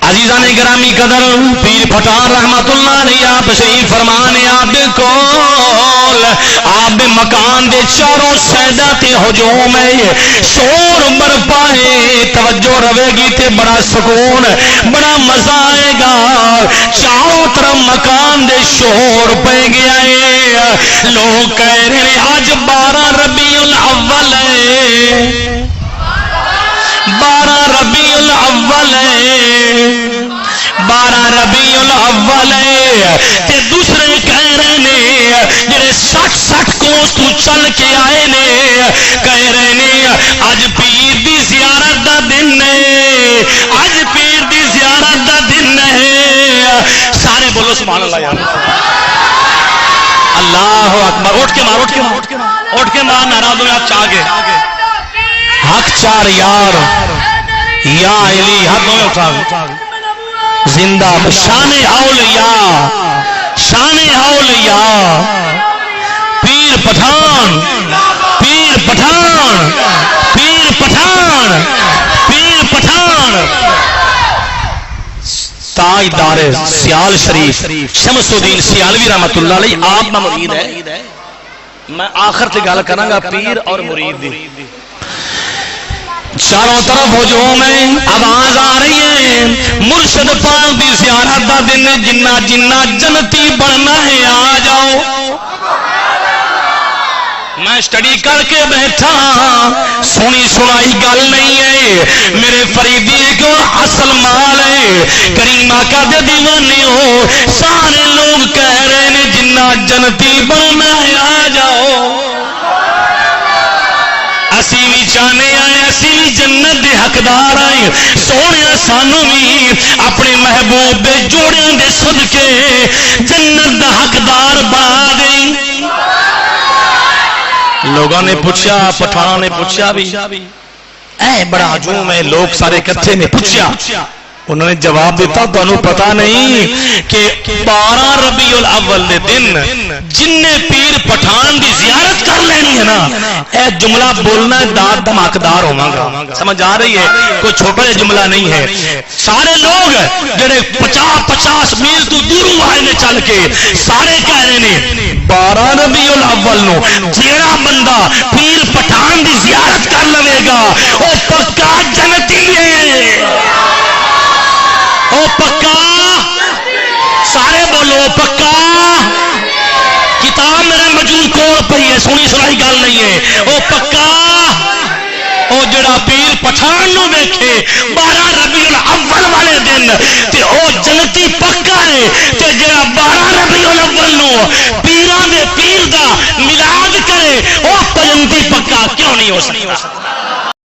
عزیزان گرامی قدر پیر پٹھان رحمت اللہ علیہ آپ تشریف فرمانے آپ کول آپ مکان دے چاروں سیدہ تے ہجوم ہے شور برپائے توجہ رہے گی تے بڑا سکون بڑا مزہ آئے گا چاروں طرف مکان دے شور پہ گیا ہے لوگ کہہ رہے ہیں آج 12 ربیع الاول ہے 12 ربیع الاول ہے 12 ربیع الاول ہے تے دوسرے کہہ رہے نے جڑے 60 کوس تو چل کے آئے نے کہہ رہے نے اج پیر دی زیارت دا دن ہے اج پیر دی زیارت دا دن ہے سارے بولو سبحان اللہ یار اللہ اکبر اٹھ کے مار اٹھ کے مار اٹھ کے مار ناراض ہوئے آپ چاہ گئے حق چار یار یا علی ہاتھ میں اٹھا زندہ شان اولیاء شان اولیاء پیر پٹھان پیر پٹھان پیر پٹھان پیر پٹھان تاجدار سیال شریف شمس الدین سیالوی رحمت اللہ علیہ آپ میں مرید ہے میں آخر سے گل کروں گا پیر اور مرید دی چاروں طرف ہجوم ہے آواز آ رہی ہے مرشد پاک دی زیارت دا دن جنہ جنہ جنتی بننا ہے آ جاؤ میں سٹڈی کر کے بیٹھا سنی سنائی گل نہیں ہے میرے فریدی کو اصل مال ہے کریم آقا دے دیوانے ہو سارے لوگ کہہ رہے ہیں جنہ جنتی بننا ہے آ جاؤ اسی بھی چاہنے آئے اسی بھی جنت دے حقدار آئے سونے سانو بھی اپنے محبوب دے جوڑیاں دے صدقے جنت دا حقدار بنا دیں لوگوں نے پوچھا پٹھان نے پوچھا بھی اے بڑا ہجوم ہے لوگ سارے کٹھے نے پوچھا انہوں نے جواب دیتا تو انہوں پتا نہیں کہ 12 ربیع الاول دے دن جن نے پیر پٹھان دی زیارت کر لینی ہے نا اے جملہ بولنا داد دھماکدار ہوگا سمجھ آ رہی ہے کوئی چھوٹا جملہ نہیں ہے سارے لوگ جڑے 50 میل تو دوروں آئے نے چل کے سارے کہہ رہے نے 12 ربیع الاول نو جیڑا بندہ پیر پٹھان دی زیارت کر لے گا وہ پکا جنتی ہے او پکا سارے بولو پکا کتاب میرے موجود کول پئی ہے سنی سنائی گل نہیں ہے او پکا او جڑا پیر پٹھان نو ویکھے 12 ربیع الاول والے دن تے او جنتی پکا ہے تے جڑا 12 ربیع الاول نو پیراں دے پیر دا میلاد کرے او جنتی پکا کیوں نہیں ہو سکتا